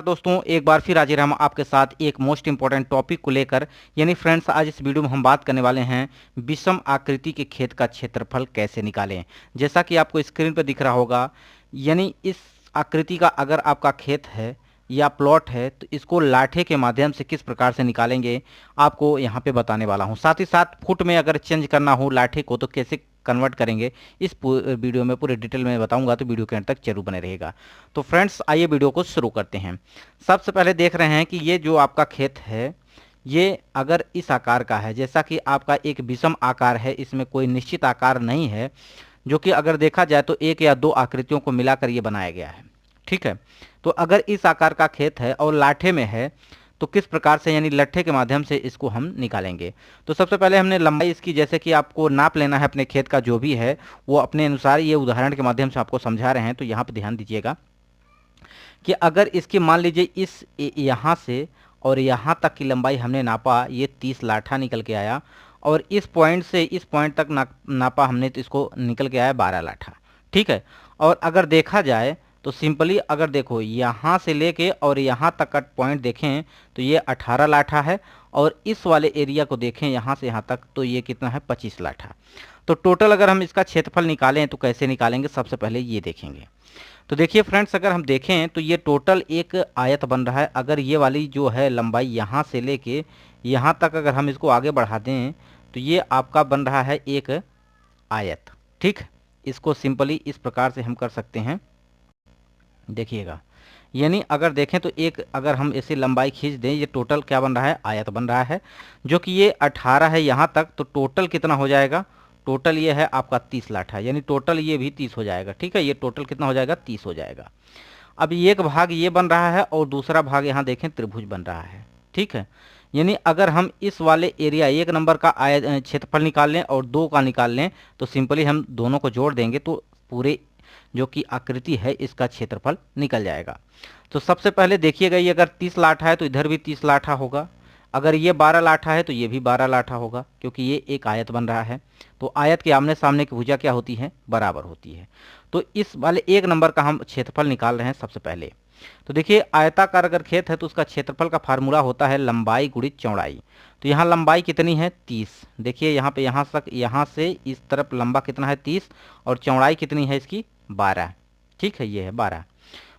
दोस्तों, एक बार फिर हाजिर हम आपके साथ एक मोस्ट इंपॉर्टेंट टॉपिक को लेकर। यानी फ्रेंड्स, आज इस वीडियो में हम बात करने वाले हैं विषम आकृति के खेत का क्षेत्रफल कैसे निकालें। जैसा कि आपको स्क्रीन पर दिख रहा होगा, यानी इस आकृति का अगर आपका खेत है या प्लॉट है तो इसको लाठे के माध्यम से किस प्रकार से निकालेंगे आपको यहाँ पे बताने वाला हूँ। साथ ही साथ फुट में अगर चेंज करना हो लाठे को तो कैसे कन्वर्ट करेंगे इस वीडियो में पूरे डिटेल में बताऊंगा, तो वीडियो के अंत तक जरूर बने रहेगा। तो फ्रेंड्स, आइए वीडियो को शुरू करते हैं। सबसे पहले देख रहे हैं कि ये जो आपका खेत है ये अगर इस आकार का है, जैसा कि आपका एक विषम आकार है, इसमें कोई निश्चित आकार नहीं है, जो कि अगर देखा जाए तो एक या दो आकृतियों को मिलाकर ये बनाया गया है। ठीक है, तो अगर इस आकार का खेत है और लाठे में है तो किस प्रकार से, यानी लट्ठे के माध्यम से इसको हम निकालेंगे। तो सबसे पहले हमने लंबाई इसकी, जैसे कि आपको नाप लेना है अपने खेत का जो भी है वो अपने अनुसार, ये उदाहरण के माध्यम से आपको समझा रहे हैं। तो यहाँ पे ध्यान दीजिएगा कि अगर इसकी मान लीजिए इस यहाँ से और यहाँ तक की लंबाई हमने नापा, ये 30 लाठा निकल के आया, और इस पॉइंट से इस पॉइंट तक नापा हमने तो इसको निकल के आया 12 लाठा। ठीक है, और अगर देखा जाए तो सिंपली अगर देखो यहाँ से लेके और यहाँ तक का पॉइंट देखें तो ये 18 लाठा है, और इस वाले एरिया को देखें यहाँ से यहाँ तक तो ये कितना है 25 लाठा। तो टोटल अगर हम इसका क्षेत्रफल निकालें तो कैसे निकालेंगे, सबसे पहले ये देखेंगे। तो देखिए फ्रेंड्स, अगर हम देखें तो ये टोटल एक आयत बन रहा है। अगर ये वाली जो है लंबाई यहाँ से लेके यहाँ तक अगर हम इसको आगे बढ़ा दें तो ये आपका बन रहा है एक आयत। ठीक, इसको सिंपली इस प्रकार से हम कर सकते हैं, देखिएगा। यानी अगर देखें तो एक, अगर हम इसे लंबाई खींच दें, ये टोटल क्या बन रहा है, आयत बन रहा है, जो कि ये 18 है यहाँ तक। तो टोटल कितना हो जाएगा, टोटल ये है आपका 30 लाठा, यानी टोटल ये भी 30 हो जाएगा। ठीक है, ये टोटल कितना हो जाएगा, 30 हो जाएगा। अब एक भाग ये बन रहा है और दूसरा भाग यहाँ देखें त्रिभुज बन रहा है। ठीक है, यानी अगर हम इस वाले एरिया 1 नंबर का क्षेत्रफल निकाल लें और 2 का निकाल लें तो सिंपली हम दोनों को जोड़ देंगे तो पूरे जो कि आकृति है इसका क्षेत्रफल निकल जाएगा। तो सबसे पहले देखिएगा, ये अगर 30 लाठा है तो इधर भी 30 लाठा होगा, अगर ये 12 लाठा है तो ये भी 12 लाठा होगा, क्योंकि ये एक आयत बन रहा है। तो आयत के आमने सामने की भुजा क्या होती है, बराबर होती है। तो इस वाले 1 नंबर का हम क्षेत्रफल निकाल रहे हैं सबसे पहले। तो देखिए, आयताकार अगर खेत है तो उसका क्षेत्रफल का फार्मूला होता है लंबाई गुणित चौड़ाई। तो यहाँ लंबाई कितनी है, 30। देखिए यहाँ पे, यहाँ तक, यहाँ से इस तरफ लंबा कितना है 30, और चौड़ाई कितनी है इसकी 12। ठीक है, ये है 12।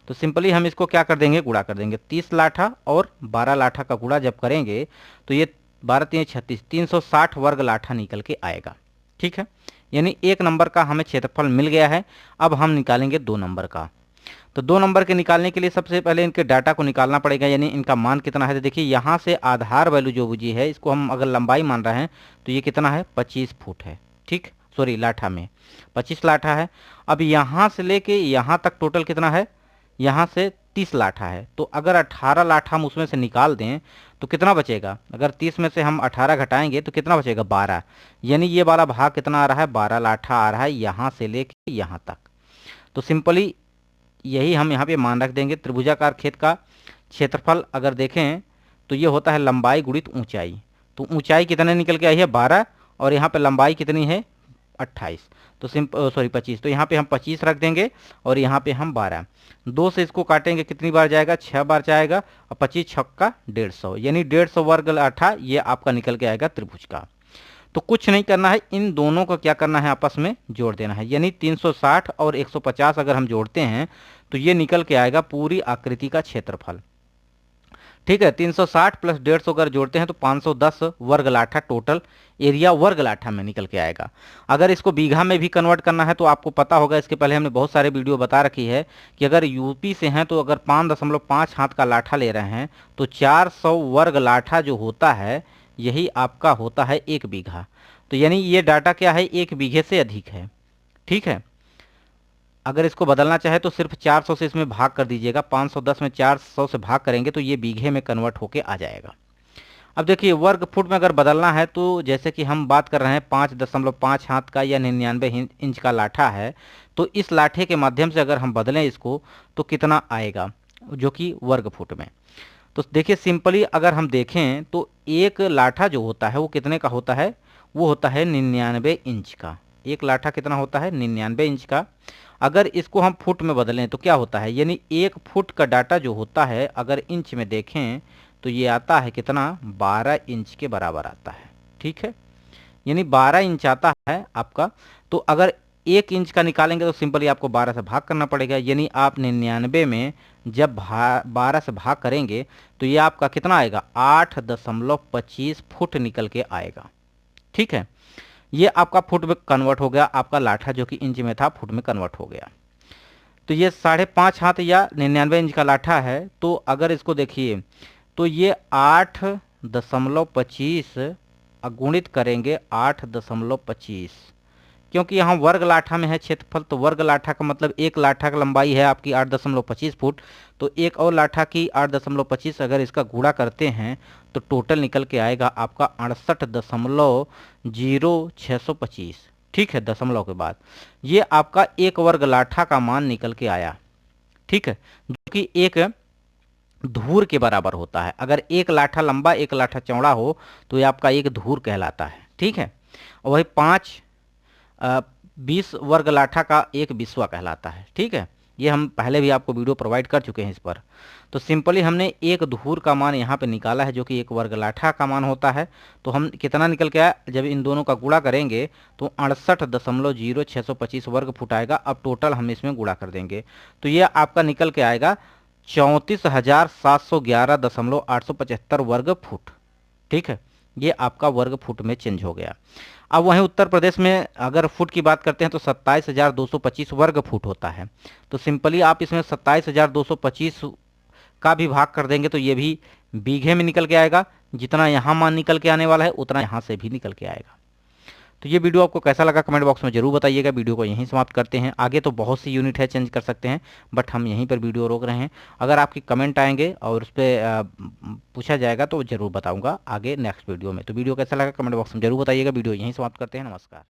तो सिंपली हम इसको क्या कर देंगे, गुणा कर देंगे। 30 लाठा और 12 लाठा का गुणा जब करेंगे तो ये 12 3 36, 360 वर्ग लाठा निकल के आएगा। ठीक है, यानी 1 नंबर का हमें क्षेत्रफल मिल गया है। अब हम निकालेंगे 2 नंबर का। तो 2 नंबर के निकालने के लिए सबसे पहले इनके डाटा को निकालना पड़ेगा, यानी इनका मान कितना है। तो देखिए यहाँ से आधार वैल्यू जो बुझी है, इसको हम अगर लंबाई मान रहे हैं तो ये कितना है, 25 फुट है। ठीक, सॉरी, लाठा में 25 लाठा है। अब यहाँ से लेके यहाँ तक टोटल कितना है, यहाँ से 30 लाठा है। तो अगर 18 लाठा हम उसमें से निकाल दें तो कितना बचेगा, अगर 30 में से हम 18 घटाएंगे तो कितना बचेगा, 12। यानी ये वाला भाग कितना आ रहा है, 12 लाठा आ रहा है यहाँ से लेके यहाँ तक। तो सिंपली यही हम यहाँ पे मान रख देंगे। त्रिभुजाकार खेत का क्षेत्रफल अगर देखें तो ये होता है लंबाई गुणित ऊंचाई। तो ऊंचाई कितने निकल के आई है, 12, और यहाँ पे लंबाई कितनी है, 28। तो 25। तो यहाँ पे हम 25 रख देंगे और यहाँ पे हम 12। 2 से इसको काटेंगे, कितनी बार जाएगा, 6 बार जाएगा, और 25 छक्का 150, यानी 150 वर्ग लाठा ये आपका निकल के आएगा त्रिभुज का। तो कुछ नहीं करना है, इन दोनों को क्या करना है, आपस में जोड़ देना है। यानी 360 और 150 अगर हम जोड़ते हैं तो ये निकल के आएगा पूरी आकृति का क्षेत्रफल। ठीक है, 360 प्लस 150 अगर जोड़ते हैं तो 510 वर्ग लाठा टोटल एरिया वर्ग लाठा में निकल के आएगा। अगर इसको बीघा में भी कन्वर्ट करना है तो आपको पता होगा, इसके पहले हमने बहुत सारे वीडियो बता रखी है कि अगर यूपी से हैं तो अगर 5.5 हाथ का लाठा ले रहे हैं तो 400 वर्ग लाठा जो होता है यही आपका होता है 1 बीघा। तो यानी ये डाटा क्या है, 1 बीघे से अधिक है। ठीक है, अगर इसको बदलना चाहे तो सिर्फ 400 से इसमें भाग कर दीजिएगा, 510 में 400 से भाग करेंगे तो ये बीघे में कन्वर्ट होके आ जाएगा। अब देखिए, वर्ग फुट में अगर बदलना है तो जैसे कि हम बात कर रहे हैं 5.5 हाथ का या 99 इंच का लाठा है, तो इस लाठे के माध्यम से अगर हम बदलें इसको तो कितना आएगा, जो कि वर्ग फुट में। तो देखिए सिंपली अगर हम देखें तो एक लाठा जो होता है वो कितने का होता है, वो होता है 99 इंच का। एक लाठा कितना होता है, 99 इंच का। अगर इसको हम फुट में बदलें तो क्या होता है, यानी 1 फुट का डाटा जो होता है अगर इंच में देखें तो ये आता है कितना, 12 इंच के बराबर आता है। ठीक है, यानी 12 इंच आता है आपका। तो अगर 1 इंच का निकालेंगे तो सिंपली आपको 12 से भाग करना पड़ेगा, यानी आप 99 में जब 12 से भाग करेंगे तो ये आपका कितना आएगा, 8.25 फुट निकल के आएगा। ठीक है, ये आपका फुट में कन्वर्ट हो गया, आपका लाठा जो कि इंच में था फुट में कन्वर्ट हो गया। तो ये 5.5 हाथ या 99 इंच का लाठा है। तो अगर इसको देखिए तो ये 8.25 गुणित करेंगे 8.25, क्योंकि यहाँ वर्ग लाठा में है क्षेत्रफल, तो वर्ग लाठा का मतलब एक लाठा की लंबाई है आपकी 8.25 फुट, तो एक और लाठा की 8.25 अगर इसका गुणा करते हैं तो टोटल निकल के आएगा आपका 68.0625। ठीक है, दशमलव के बाद ये आपका एक वर्ग लाठा का मान निकल के आया। ठीक है, जो कि एक धूर के बराबर होता है। अगर एक लाठा लंबा एक लाठा चौड़ा हो तो ये आपका एक धूर कहलाता है। ठीक है, और वही 20 वर्ग लाठा का एक बिस्वा कहलाता है। ठीक है, ये हम पहले भी आपको वीडियो प्रोवाइड कर चुके हैं इस पर। तो सिंपली हमने एक धूर का मान यहाँ पे निकाला है जो कि एक वर्ग लाठा का मान होता है। तो हम कितना निकल के आया, जब इन दोनों का गुणा करेंगे तो 68.0625 वर्ग फुट आएगा। अब टोटल हम इसमें गुणा कर देंगे तो ये आपका निकल के आएगा 34,711.875 वर्ग फुट। ठीक है, ये आपका वर्ग फुट में चेंज हो गया। अब वहीं उत्तर प्रदेश में अगर फुट की बात करते हैं तो 27,225 वर्ग फुट होता है। तो सिंपली आप इसमें 27,225 का भी भाग कर देंगे तो ये भी बीघे में निकल के आएगा। जितना यहाँ मान निकल के आने वाला है उतना यहाँ से भी निकल के आएगा। तो ये वीडियो आपको कैसा लगा कमेंट बॉक्स में जरूर बताइएगा। वीडियो को यहीं समाप्त करते हैं, आगे तो बहुत सी यूनिट है चेंज कर सकते हैं, बट हम यहीं पर वीडियो रोक रहे हैं। अगर आपकी कमेंट आएंगे और उस पर पूछा जाएगा तो जरूर बताऊंगा आगे नेक्स्ट वीडियो में। तो वीडियो कैसा लगा कमेंट बॉक्स में जरूर बताइएगा। वीडियो यहीं समाप्त करते हैं, नमस्कार।